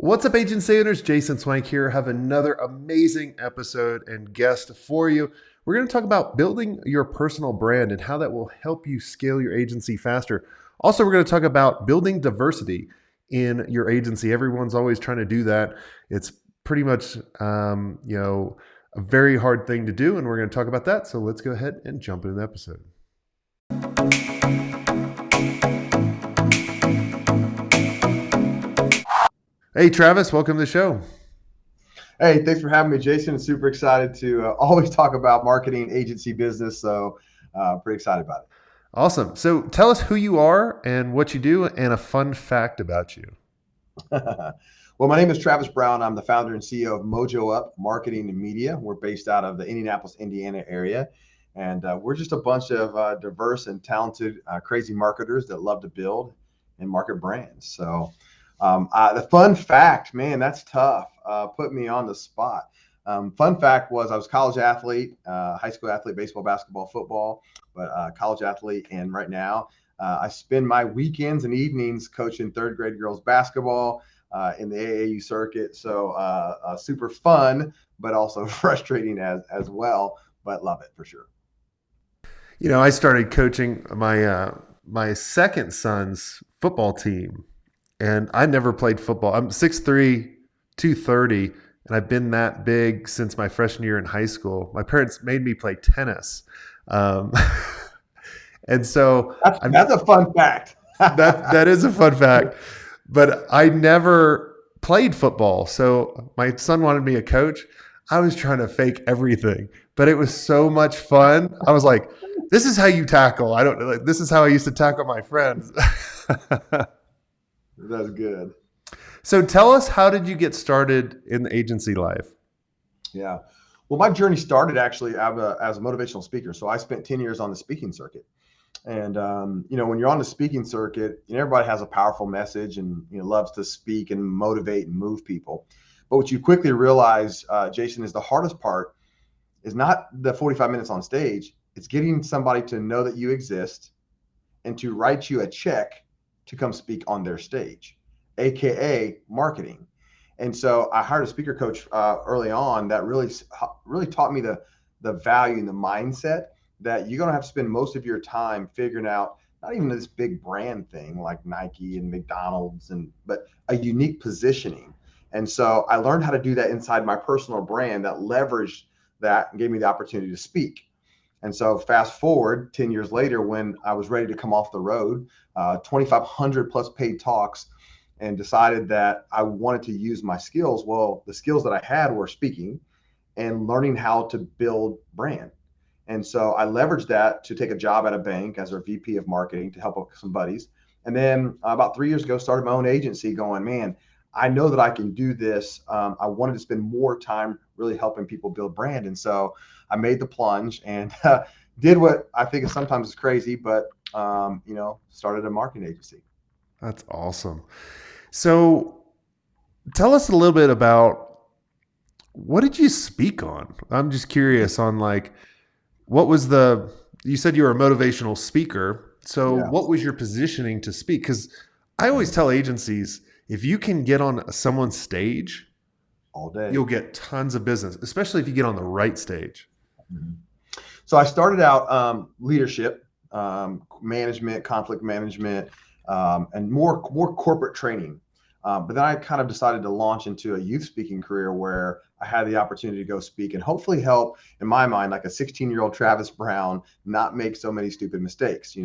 What's up, agency owners? Jason Swenk here. Have another amazing episode and guest for you. We're going to talk about building your personal brand and how that will help you scale your agency faster. Also, we're going to talk about building diversity in your agency. Everyone's always trying to do that. It's pretty much, a very hard thing to do, and we're going to talk about that. So let's go ahead and jump into the episode. Hey, Travis, welcome to the show. Hey, thanks for having me, Jason. I'm super excited to always talk about marketing agency business. So pretty excited about Awesome. So tell us who you are and what you do and a fun fact about you. it. Well, my name is Travis Brown. I'm the founder and CEO of Mojo Up Marketing+Media. We're based out of the Indianapolis, Indiana area. And we're just a bunch of diverse and talented, crazy marketers that love to build and market brands. So the fun fact, man, that's tough. Put me on the spot. Fun fact was I was a college athlete, high school athlete, baseball, basketball, football, but college athlete. And right now I spend my weekends and evenings coaching third grade girls basketball in the AAU circuit. So super fun, but also frustrating as well, but love it for sure. You know, I started coaching my second son's football team, and I never played football. I'm 6'3", 230, and I've been that big since my freshman year in high school. My parents made me play tennis. Um, and so That's a fun fact. that is a fun fact. But I never played football. So my son wanted me a coach. I was trying to fake everything, but it was so much fun. I was like, this is how you tackle. I don't like, this is how I used to tackle my friends. That's good. So tell us, how did you get started in the agency life? Yeah. Well, my journey started actually as a motivational speaker. So I spent 10 years on the speaking circuit. And, when you're on the speaking circuit, everybody has a powerful message and, loves to speak and motivate and move people. But what you quickly realize, Jason, is the hardest part is not the 45 minutes on stage. It's getting somebody to know that you exist and to write you a check to come speak on their stage, AKA marketing. And so I hired a speaker coach early on that really taught me the value and the mindset that you're going to have to spend most of your time figuring out not even this big brand thing like Nike and McDonald's, but a unique positioning. And so I learned how to do that inside my personal brand that leveraged that and gave me the opportunity to speak. And so fast forward 10 years later, when I was ready to come off the road, 2,500 plus paid talks, and decided that I wanted to use my skills. Well, the skills that I had were speaking and learning how to build brand. And so I leveraged that to take a job at a bank as their VP of marketing to help out some buddies. And then about 3 years ago, started my own agency going, man, I know that I can do this. I wanted to spend more time really helping people build brand. And so I made the plunge and did what I think is sometimes crazy, but, started a marketing agency. That's awesome. So tell us a little bit about, what did you speak on? I'm just curious on, like, what was you said you were a motivational speaker. So Yeah, what was your positioning to speak? Because I always tell agencies, if you can get on someone's stage, all day. you'll get tons of business, especially if you get on the right stage. Mhm. So I started out leadership, management, conflict management, and more corporate training. But then I kind of decided to launch into a youth speaking career where I had the opportunity to go speak and hopefully help, in my mind, like a 16-year-old Travis Brown, not make so many stupid mistakes.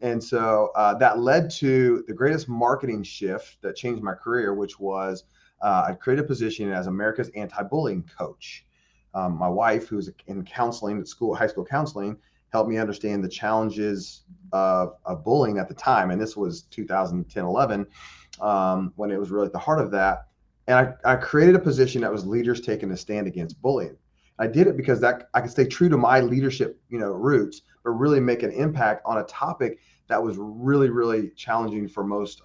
And so that led to the greatest marketing shift that changed my career, which was I created a position as America's anti-bullying coach. My wife, who's in counseling at school, high school counseling, helped me understand the challenges of bullying at the time. And this was 2010, 11, when it was really at the heart of that. And I created a position that was leaders taking a stand against bullying. I did it because that I could stay true to my leadership, roots, but really make an impact on a topic that was really, really challenging for most,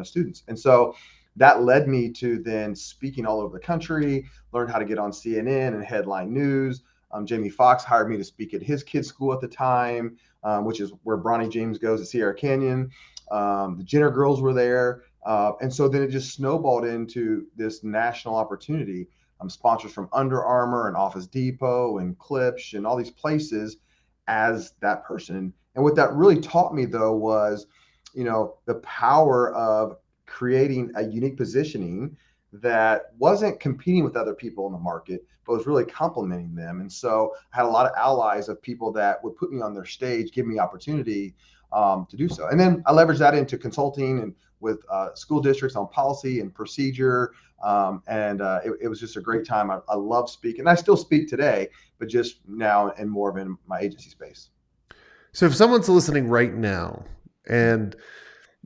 students. And so that led me to then speaking all over the country, learned how to get on CNN and headline news. Jamie Foxx hired me to speak at his kids' school at the time, which is where Bronny James goes at Sierra Canyon. The Jenner girls were there. And so then it just snowballed into this national opportunity. Sponsors from Under Armour and Office Depot and Klipsch and all these places as that person. And what that really taught me, though, was, the power of creating a unique positioning that wasn't competing with other people in the market, but was really complementing them. And so I had a lot of allies of people that would put me on their stage, give me opportunity to do so. And then I leveraged that into consulting and with school districts on policy and procedure. It was just a great time. I love speaking. I still speak today, but just now and more of in my agency space. So if someone's listening right now and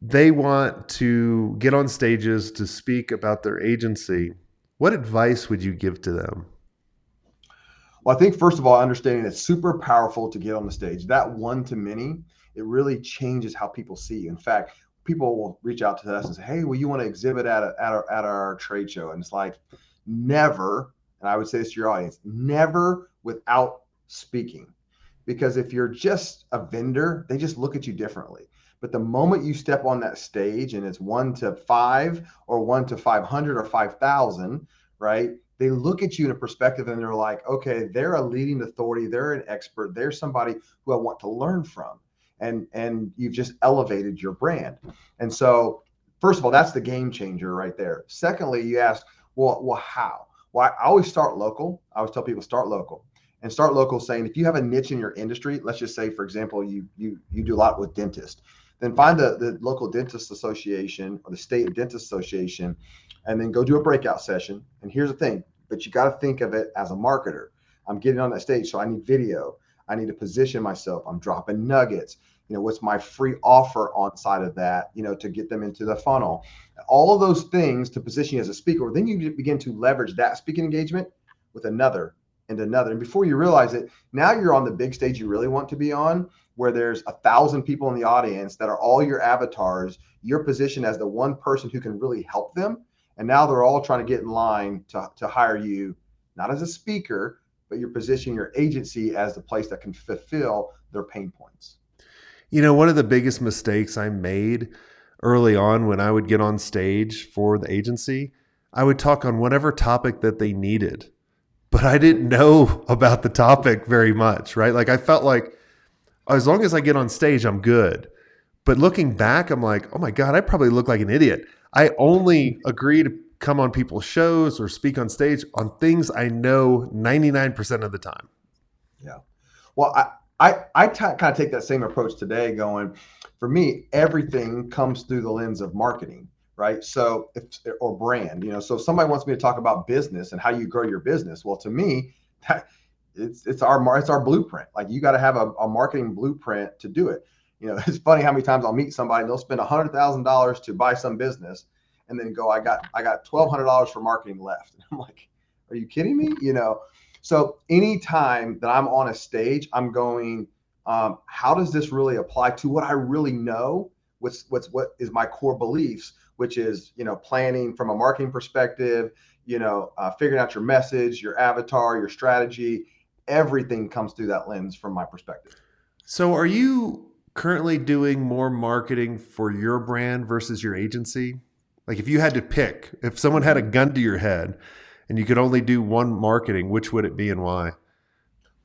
they want to get on stages to speak about their agency, what advice would you give to them? Well, I think first of all, understanding it's super powerful to get on the stage. That one to many, it really changes how people see you. In fact, people will reach out to us and say, "Hey, well, you want to exhibit at our trade show?" And it's like, never. And I would say this to your audience: never without speaking, because if you're just a vendor, they just look at you differently. But the moment you step on that stage and it's 1 to 5 or 1 to 500 or 5,000, right? They look at you in a perspective and they're like, okay, they're a leading authority. They're an expert. They're somebody who I want to learn from. And you've just elevated your brand. And so, first of all, that's the game changer right there. Secondly, you ask, well, how? Well, I always start local. I always tell people start local. And start local, saying if you have a niche in your industry, let's just say, for example, you do a lot with dentists, then find the local dentist association or the state dentist association, and then go do a breakout session. And here's the thing, but you got to think of it as a marketer. I'm getting on that stage, so I need video. I need to position myself. I'm dropping nuggets. What's my free offer on side of that, to get them into the funnel. All of those things to position you as a speaker. Then you begin to leverage that speaking engagement with another and another. And before you realize it, now you're on the big stage you really want to be on, where there's 1,000 people in the audience that are all your avatars. You're positioned as the one person who can really help them. And now they're all trying to get in line to hire you, not as a speaker, but you're positioning your agency as the place that can fulfill their pain points. One of the biggest mistakes I made early on when I would get on stage for the agency, I would talk on whatever topic that they needed, but I didn't know about the topic very much, right? Like I felt like as long as I get on stage, I'm good. But looking back, I'm like, oh my God, I probably look like an idiot. I only agree to come on people's shows or speak on stage on things I know 99% of the time. Yeah. Well, I kind of take that same approach today, going, for me, everything comes through the lens of marketing, right? So or brand, so if somebody wants me to talk about business and how you grow your business, well, to me, it's our blueprint. Like, you got to have a marketing blueprint to do it. It's funny how many times I'll meet somebody and they'll spend $100,000 to buy some business and then go, I got $1,200 for marketing left. And I'm like, are you kidding me? So anytime that I'm on a stage, I'm going, how does this really apply to what I really know? What is my core beliefs, which is, planning from a marketing perspective, figuring out your message, your avatar, your strategy. Everything comes through that lens from my perspective. So are you currently doing more marketing for your brand versus your agency? Like if you had to pick, if someone had a gun to your head and you could only do one marketing, which would it be and why?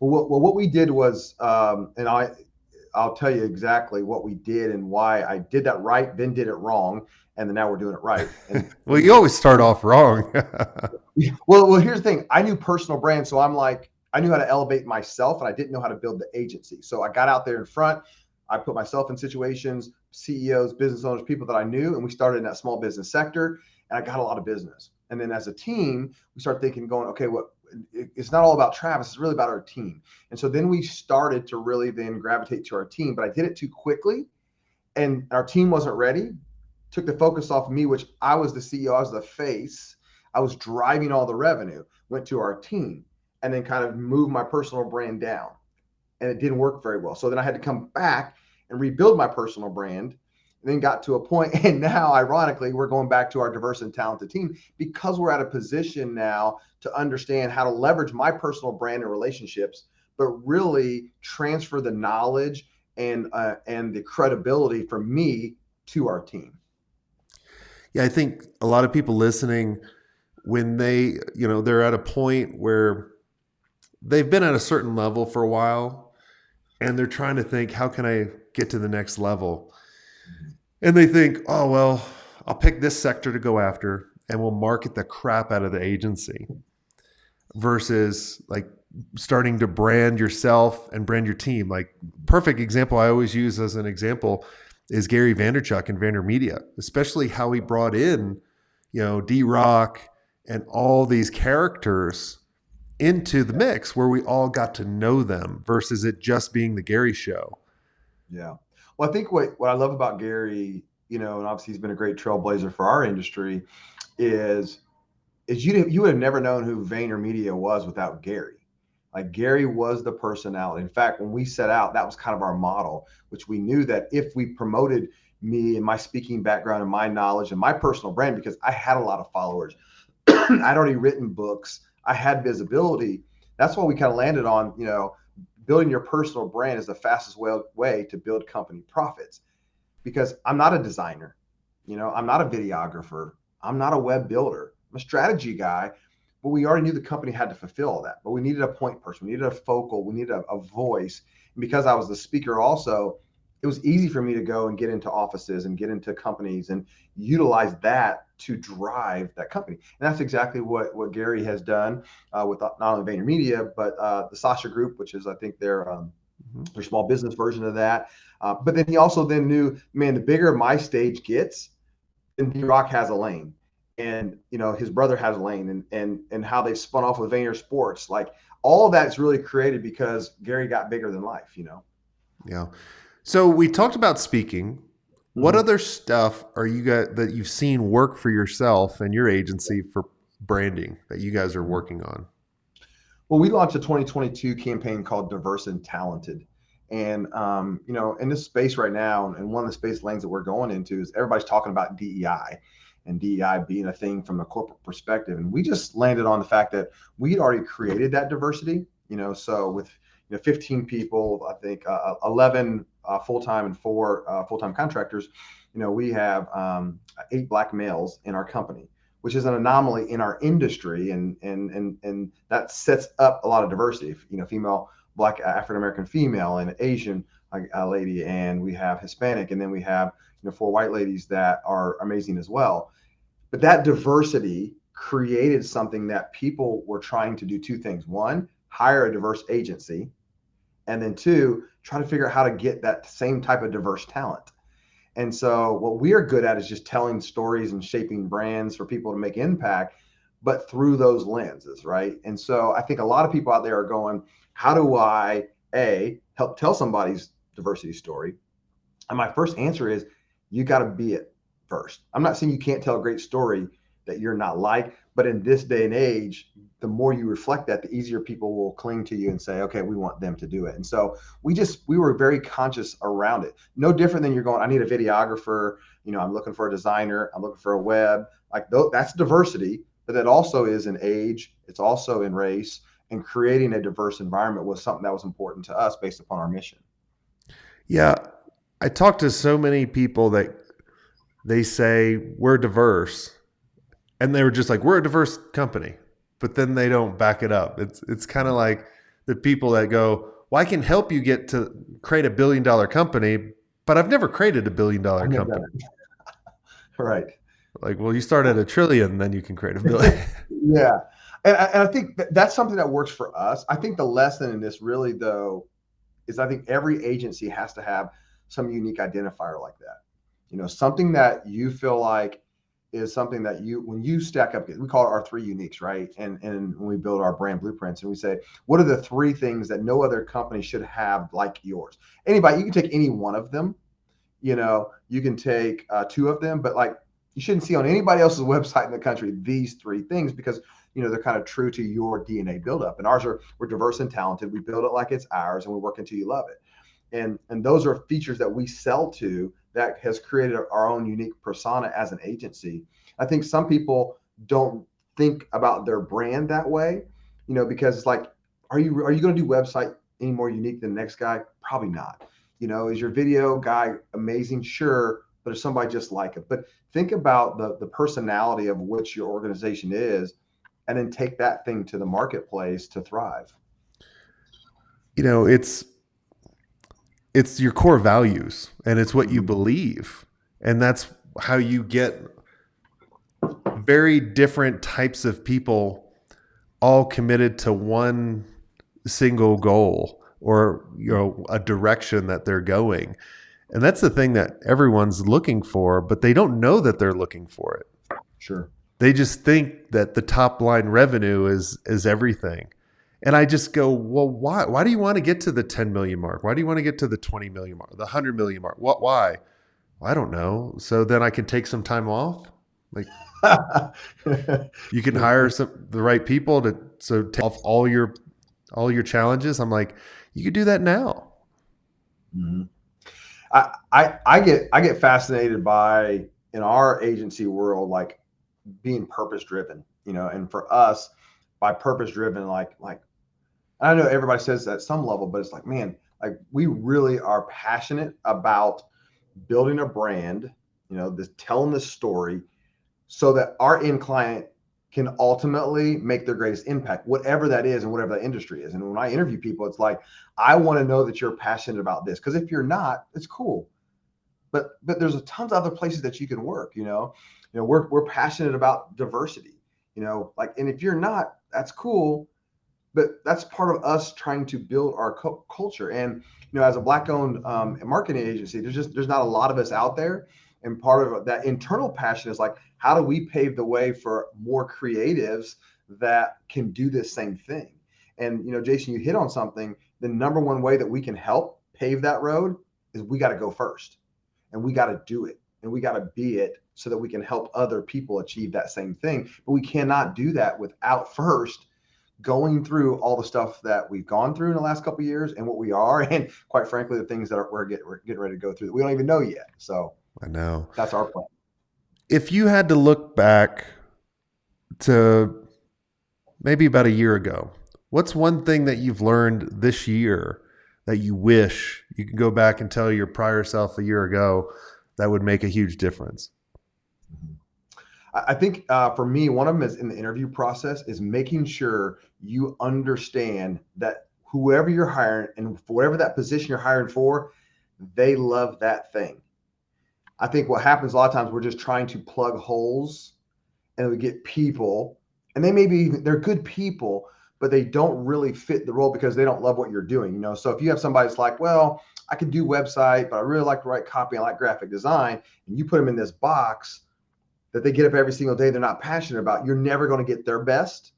Well, what we did was, and I'll tell you exactly what we did and why I did that right, then did it wrong, and then now we're doing it right. And Well, you always start off wrong. well, here's the thing. I knew personal brand, so I'm like, I knew how to elevate myself, and I didn't know how to build the agency. So I got out there in front. I put myself in situations, CEOs, business owners, people that I knew, and we started in that small business sector, and I got a lot of business. And then as a team, we started thinking, going, okay, it's not all about Travis, it's really about our team. And so then we started to really then gravitate to our team, but I did it too quickly and our team wasn't ready. Took the focus off of me, which I was the CEO, I was the face. I was driving all the revenue, went to our team, and then kind of moved my personal brand down. And it didn't work very well. So then I had to come back and rebuild my personal brand, and then got to a point. And now, ironically, we're going back to our diverse and talented team because we're at a position now to understand how to leverage my personal brand and relationships, but really transfer the knowledge and the credibility from me to our team. Yeah, I think a lot of people listening, when they're at a point where they've been at a certain level for a while and they're trying to think, how can I get to the next level? Mhm. And they think, oh, well, I'll pick this sector to go after and we'll market the crap out of the agency versus like starting to brand yourself and brand your team. Like, perfect example I always use as an example is Gary Vaynerchuk and Media, especially how he brought in, D Rock and all these characters into the Yeah. mix where we all got to know them versus it just being the Gary show. Yeah. Well, I think what I love about Gary, and obviously he's been a great trailblazer for our industry, is you would have never known who VaynerMedia was without Gary. Like Gary was the personality. In fact, when we set out, that was kind of our model, which we knew that if we promoted me and my speaking background and my knowledge and my personal brand, because I had a lot of followers, I'd already written books, I had visibility. That's why we kind of landed on, building your personal brand is the fastest way to build company profits. Because I'm not a designer, I'm not a videographer, I'm not a web builder, I'm a strategy guy. But we already knew the company had to fulfill all that. But we needed a point person, we needed a focal, we needed a voice. And because I was the speaker also, it was easy for me to go and get into offices and get into companies and utilize that to drive that company. And that's exactly what Gary has done with not only VaynerMedia, but the Sasha Group, which is, I think, their small business version of that. But then he also then knew, man, the bigger my stage gets, then D-Rock has a lane. And his brother has a lane, and how they spun off with Vayner Sports, like all of that's really created because Gary got bigger than life. Yeah. So we talked about speaking. What Mm-hmm. other stuff are you guys that you've seen work for yourself and your agency for branding that you guys are working on? Well, we launched a 2022 campaign called Diverse and Talented. And, in this space right now, and one of the space lanes that we're going into is everybody's talking about DEI and DEI being a thing from a corporate perspective. And we just landed on the fact that we had already created that diversity, so with 15 people, I think 11 full-time and 4 full-time contractors, we have 8 Black males in our company, which is an anomaly in our industry, and that sets up a lot of diversity. Female, Black, African American female, and Asian lady, and we have Hispanic, and then we have 4 white ladies that are amazing as well. But that diversity created something that people were trying to do 2 things: one, hire a diverse agency, and then 2, try to figure out how to get that same type of diverse talent. And so what we are good at is just telling stories and shaping brands for people to make impact, but through those lenses, right? And so I think a lot of people out there are going, how do I help tell somebody's diversity story? And my first answer is, you got to be it first. I'm not saying you can't tell a great story that you're not like, but in this day and age, the more you reflect that, the easier people will cling to you and say, okay, we want them to do it. And so we were very conscious around it. No different than you're going, I need a videographer, I'm looking for a designer, I'm looking for a web, like that's diversity, but that also is in age, it's also in race, and creating a diverse environment was something that was important to us based upon our mission. Yeah. I talk to so many people that they say we're diverse and they were just like, we're a diverse company, but then they don't back it up. It's kind of like the people that go, well, I can help you get to create $1 billion company, but I've never created $1 billion I've never done company. it. Right. Like, well, you start at a trillion, then you can create $1 billion. Yeah. And I think that's something that works for us. I think the lesson in this really, though, is I think every agency has to have some unique identifier like that. Something that you feel like is something that when you stack up, we call it our 3 uniques, right? And when we build our brand blueprints and we say, what are the 3 things that no other company should have like yours? Anybody, you can take any one of them, you can take 2 of them, but like you shouldn't see on anybody else's website in the country these 3 things because they're kind of true to your DNA buildup. And we're diverse and talented. We build it like it's ours, and we work until you love it. And those are features that we sell to that has created our own unique persona as an agency. I think some people don't think about their brand that way, because it's like, are you going to do website any more unique than the next guy? Probably not. Is your video guy amazing? Sure. but there's somebody just like it. But think about the personality of which your organization is, and then take that thing to the marketplace to thrive. You know, it's your core values and it's what you Mhm. believe. And that's how you get very different types of people all committed to one single goal or a direction that they're going. And that's the thing that everyone's looking for, but they don't know that they're looking for it. Sure. They just think that the top line revenue is everything. And I just go, well, why do you want to get to the 10 million mark? Why do you want to get to the 20 million mark, the 100 million mark? Why? Well, I don't know. So then I can take some time off. Like, you can hire the right people to take off all your challenges. I'm like, you could do that now. Mhm. I get fascinated by, in our agency world, like being purpose driven, and for us, by purpose driven, like I know everybody says at some level, but it's like, man, like we really are passionate about building a brand, this telling this story so that our end client can ultimately make their greatest impact, whatever that is and whatever that industry is. And when I interview people, it's like, I want to know that you're passionate about this. Because if you're not, it's cool. But there's a tons of other places that you can work. We're passionate about diversity. Like, and if you're not, that's cool. But that's part of us trying to build our culture. And as a Black-owned marketing agency, there's not a lot of us out there. And part of that internal passion is like, how do we pave the way for more creatives that can do this same thing? And Jason, you hit on something. The number one way that we can help pave that road is we got to go first, and we got to do it, and we got to be it, so that we can help other people achieve that same thing. But we cannot do that without first going through all the stuff that we've gone through in the last couple of years and what we are, and quite frankly, the things that we're getting ready to go through that we don't even know yet. So I know. that's our plan. If you had to look back to maybe about a year ago, what's one thing that you've learned this year that you wish you could go back and tell your prior self a year ago that would make a huge difference? I think for me, one of them is in the interview process is making sure you understand that whoever you're hiring and for whatever that position you're hiring for, they love that thing. I think what happens a lot of times, we're just trying to plug holes, and we get people, and they're good people, but they don't really fit the role because they don't love what you're doing. So if you have somebody that's like, well, I can do website, but I really like to write copy, I like graphic design, and you put them in this box that they get up every single day, they're not passionate about, you're never going to get their best,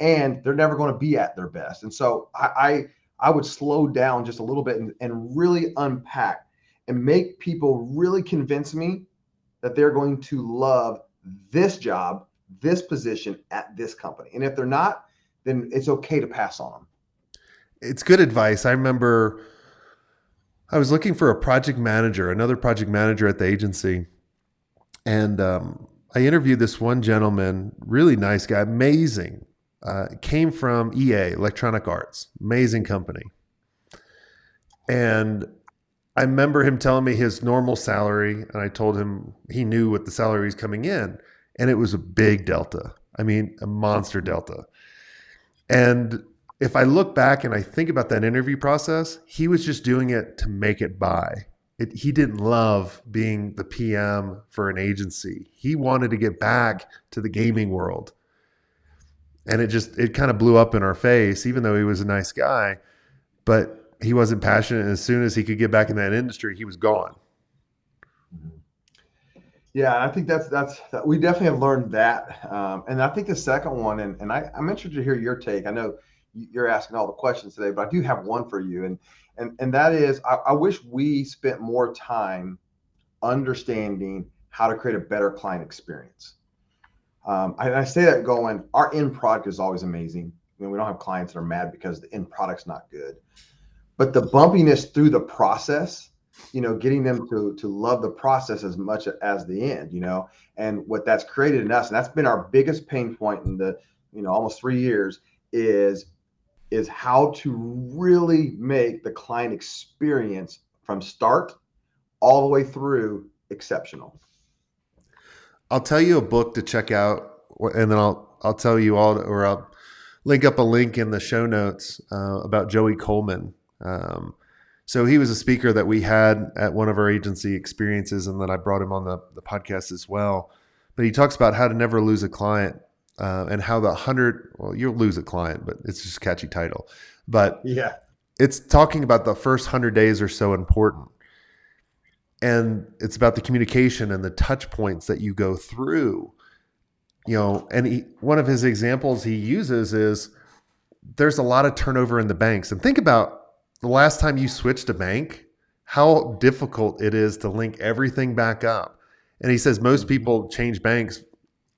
and they're never going to be at their best. And so I would slow down just a little bit and really unpack and make people really convince me that they're going to love this job, this position at this company. And if they're not, then it's okay to pass on them. It's good advice. I remember I was looking for a project manager, another project manager at the agency. And I interviewed this one gentleman, really nice guy, amazing. Came from EA, Electronic Arts, amazing company. And I remember him telling me his normal salary, and I told him he knew what the salary was coming in, and it was a big delta. I mean, a monster delta. And if I look back and I think about that interview process, he was just doing it to make it by. He didn't love being the PM for an agency. He wanted to get back to the gaming world. And it kind of blew up in our face, even though he was a nice guy, but he wasn't passionate. And as soon as he could get back in that industry, he was gone. Yeah, I think we definitely have learned that. And I think the second one, and I'm interested to hear your take. I know you're asking all the questions today, but I do have one for you. And that is, I wish we spent more time understanding how to create a better client experience. I say that going, our end product is always amazing. We don't have clients that are mad because the end product's not good. But the bumpiness through the process, getting them to love the process as much as the end, and what that's created in us, and that's been our biggest pain point in the, almost 3 years, is how to really make the client experience from start all the way through exceptional. I'll tell you a book to check out, and then I'll tell you all, or I'll link up a link in the show notes about Joey Coleman. So he was a speaker that we had at one of our agency experiences, and then I brought him on the podcast as well. But he talks about how to never lose a client and how you'll lose a client, but it's just a catchy title. But Yeah. it's talking about the first 100 days are so important. And it's about the communication and the touch points that you go through, and one of his examples he uses is there's a lot of turnover in the banks. And think about the last time you switched a bank, how difficult it is to link everything back up. And he says most people change banks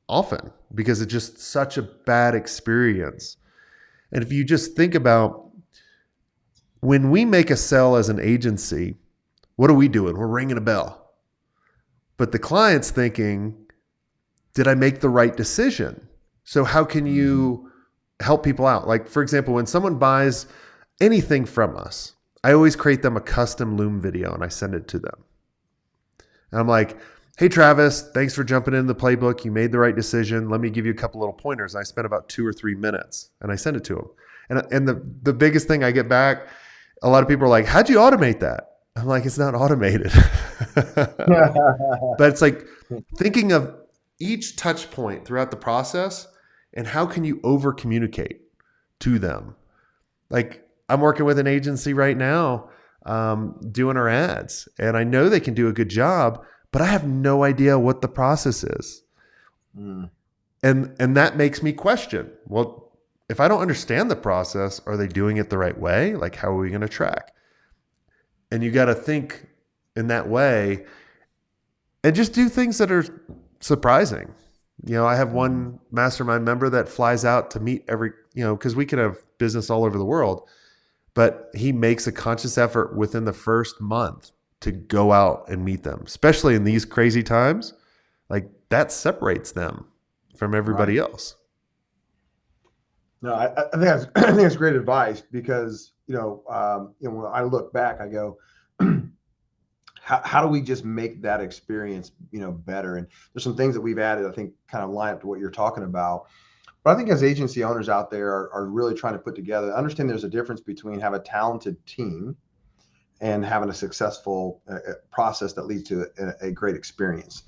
often because it's just such a bad experience. And if you just think about when we make a sell as an agency, what are we doing? We're ringing a bell. But the client's thinking, did I make the right decision? So how can you help people out? Like, for example, when someone buys anything from us, I always create them a custom Loom video and I send it to them. And I'm like, hey, Travis, thanks for jumping into the playbook. You made the right decision. Let me give you a couple little pointers. And I spent about 2 or 3 minutes and I send it to them. And the biggest thing I get back, a lot of people are like, how'd you automate that? I'm like, it's not automated. But it's like thinking of each touch point throughout the process and how can you over communicate to them? Like I'm working with an agency right now doing our ads, and I know they can do a good job, but I have no idea what the process is. And that makes me question, well, if I don't understand the process, are they doing it the right way? Like, how are we going to track? And you got to think in that way and just do things that are surprising. I have one mastermind member that flies out to meet because we can have business all over the world, but he makes a conscious effort within the first month to go out and meet them, especially in these crazy times. Like that separates them from everybody else. No, I think that's great advice because, when I look back, I go, how do we just make that experience, better? And there's some things that we've added, I think kind of line up to what you're talking about. But I think as agency owners out there are really trying to put together, understand there's a difference between have a talented team and having a successful process that leads to a great experience.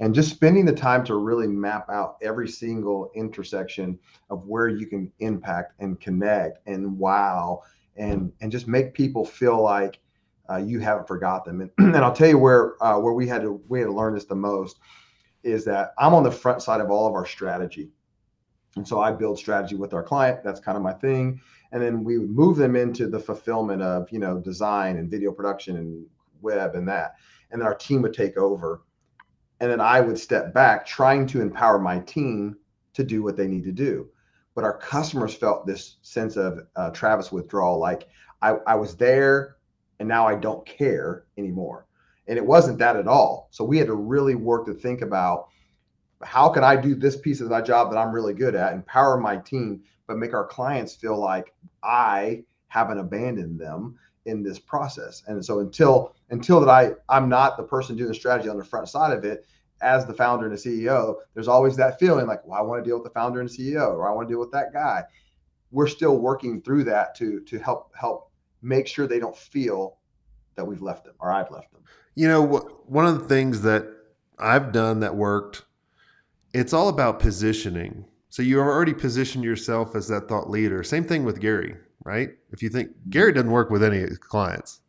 And just spending the time to really map out every single intersection of where you can impact and connect and wow, and just make people feel like you haven't forgot them. And I'll tell you where we had to learn this the most is that I'm on the front side of all of our strategy. And so I build strategy with our client. That's kind of my thing. And then we would move them into the fulfillment of, design and video production and web and that. And then our team would take over. And then I would step back trying to empower my team to do what they need to do. But our customers felt this sense of Travis withdrawal, like I was there and now I don't care anymore. And it wasn't that at all. So we had to really work to think about how can I do this piece of my job that I'm really good at, empower my team, but make our clients feel like I haven't abandoned them in this process. And so until that I'm not the person doing the strategy on the front side of it, as the founder and the CEO, there's always that feeling like, well, I want to deal with the founder and CEO, or I want to deal with that guy. We're still working through that to help make sure they don't feel that we've left them or I've left them. One of the things that I've done that worked, it's all about positioning. So you already positioned yourself as that thought leader. Same thing with Gary, right? If you think Gary doesn't work with any of his clients.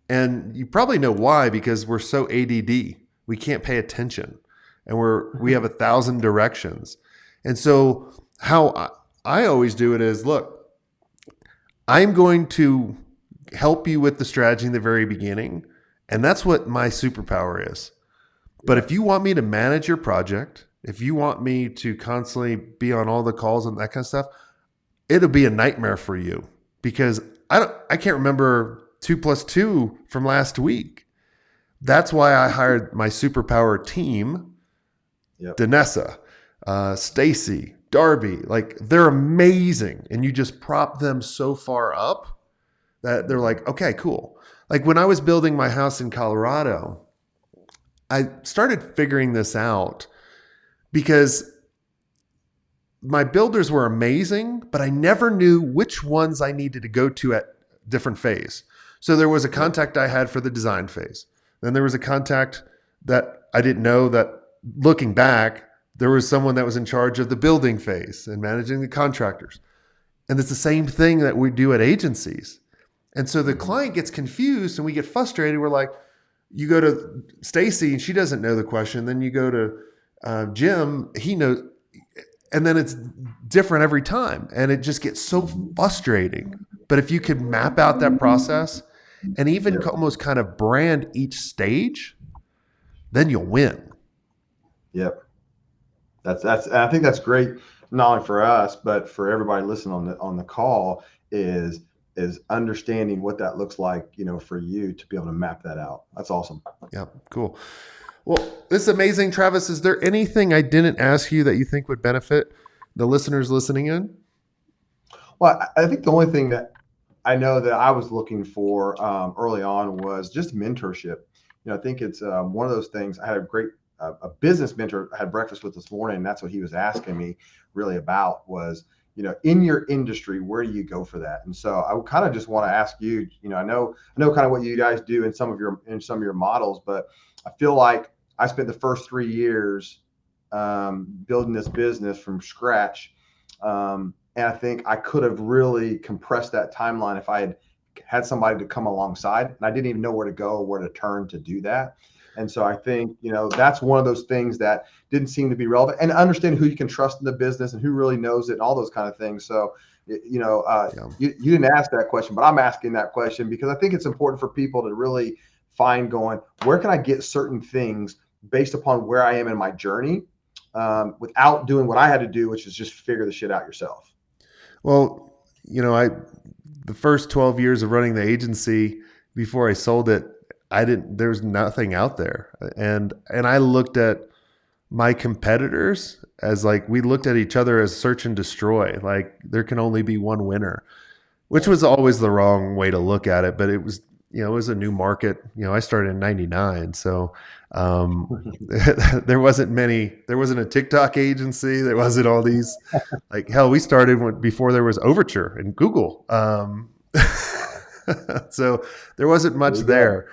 And you probably know why, because we're so ADD. We can't pay attention and we have 1,000 directions. And so how I always do it is, look, I'm going to help you with the strategy in the very beginning. And that's what my superpower is. But if you want me to manage your project, if you want me to constantly be on all the calls and that kind of stuff, it'll be a nightmare for you because I can't remember 2 + 2 from last week. That's why I hired my superpower team, Danessa, Stacy, Darby. Like they're amazing. And you just prop them so far up that they're like, okay, cool. Like when I was building my house in Colorado, I started figuring this out because my builders were amazing, but I never knew which ones I needed to go to at different phase. So there was a Yep. contact I had for the design phase. Then there was a contact that I didn't know that looking back, there was someone that was in charge of the building phase and managing the contractors. And it's the same thing that we do at agencies. And so the client gets confused and we get frustrated. We're like, you go to Stacy and she doesn't know the question. Then you go to Jim, he knows. And then it's different every time. And it just gets so frustrating. But if you could map out that process and even Yep. almost kind of brand each stage, then you'll win. Yep. That's and I think that's great, not only for us, but for everybody listening on the call is understanding what that looks like, for you to be able to map that out. That's awesome. Yeah, cool. Well, this is amazing. Travis, is there anything I didn't ask you that you think would benefit the listeners listening in? Well, I think the only thing that I know that I was looking for early on was just mentorship. I think it's one of those things. I had a business mentor I had breakfast with this morning, and that's what he was asking me really about was, in your industry, where do you go for that? And so I would kind of just want to ask you, I know kind of what you guys do in some of your models, but I feel like I spent the first 3 years building this business from scratch. And I think I could have really compressed that timeline if I had somebody to come alongside, and I didn't even know where to go or where to turn to do that. And so I think, that's one of those things that didn't seem to be relevant, and understand who you can trust in the business and who really knows it and all those kind of things. So, Yeah. you didn't ask that question, but I'm asking that question because I think it's important for people to really find where can I get certain things based upon where I am in my journey, without doing what I had to do, which is just figure the shit out yourself. Well, the first 12 years of running the agency before I sold it, there was nothing out there. And I looked at my competitors as like, we looked at each other as search and destroy. Like there can only be one winner, which was always the wrong way to look at it. But it was, it was a new market. I started in 99. So there wasn't a TikTok agency. There wasn't all these, like, hell, we started before there was Overture and Google. So there wasn't much there.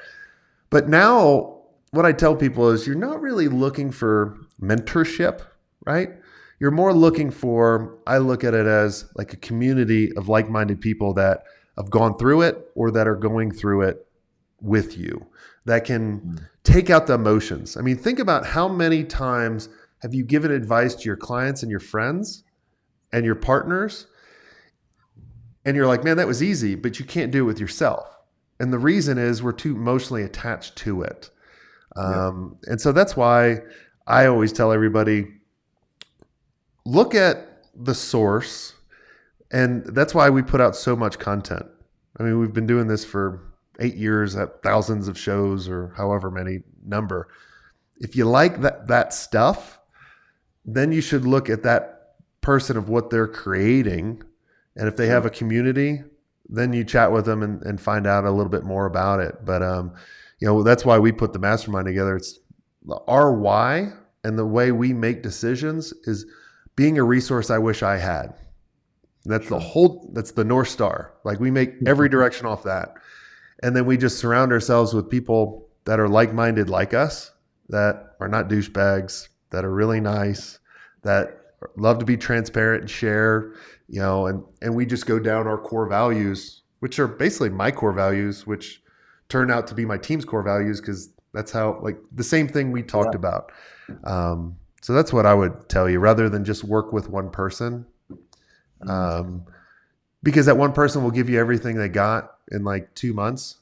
But now what I tell people is you're not really looking for mentorship, right? You're more looking for, I look at it as like a community of like-minded people that have gone through it or that are going through it with you, that can take out the emotions. I mean, think about how many times have you given advice to your clients and your friends and your partners, and you're like, man, that was easy, but you can't do it with yourself. And the reason is we're too emotionally attached to it. And so that's why I always tell everybody, look at the source. And that's why we put out so much content. I mean, we've been doing this for 8 years at thousands of shows or however many number. If you like that stuff, then you should look at that person of what they're creating. And if they have a community, then you chat with them and find out a little bit more about it. But, that's why we put the mastermind together. It's our why, and the way we make decisions is being a resource I wish I had. That's that's the North Star. Like we make every direction off that. And then we just surround ourselves with people that are like-minded like us, that are not douchebags, that are really nice, that love to be transparent and share, and we just go down our core values, which are basically my core values, which turn out to be my team's core values, because that's how, like, the same thing we talked about. So that's what I would tell you, rather than just work with one person. Because that one person will give you everything they got in like 2 months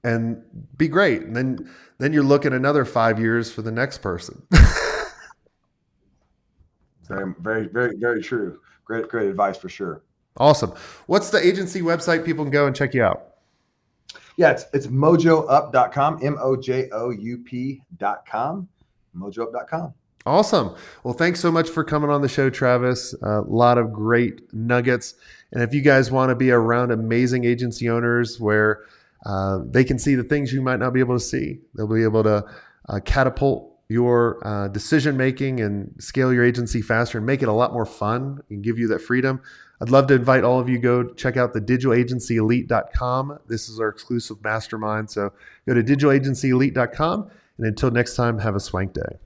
and be great. And then you're looking another 5 years for the next person. Very, very, very, very true. Great advice for sure. Awesome. What's the agency website people can go and check you out? Yeah, it's mojoup.com, MOJOUP.com, mojoup.com. Awesome. Well, thanks so much for coming on the show, Travis. A lot of great nuggets. And if you guys want to be around amazing agency owners where they can see the things you might not be able to see, they'll be able to catapult your decision making and scale your agency faster and make it a lot more fun and give you that freedom. I'd love to invite all of you go check out the digitalagencyelite.com. This is our exclusive mastermind. So go to digitalagencyelite.com. And until next time, have a swank day.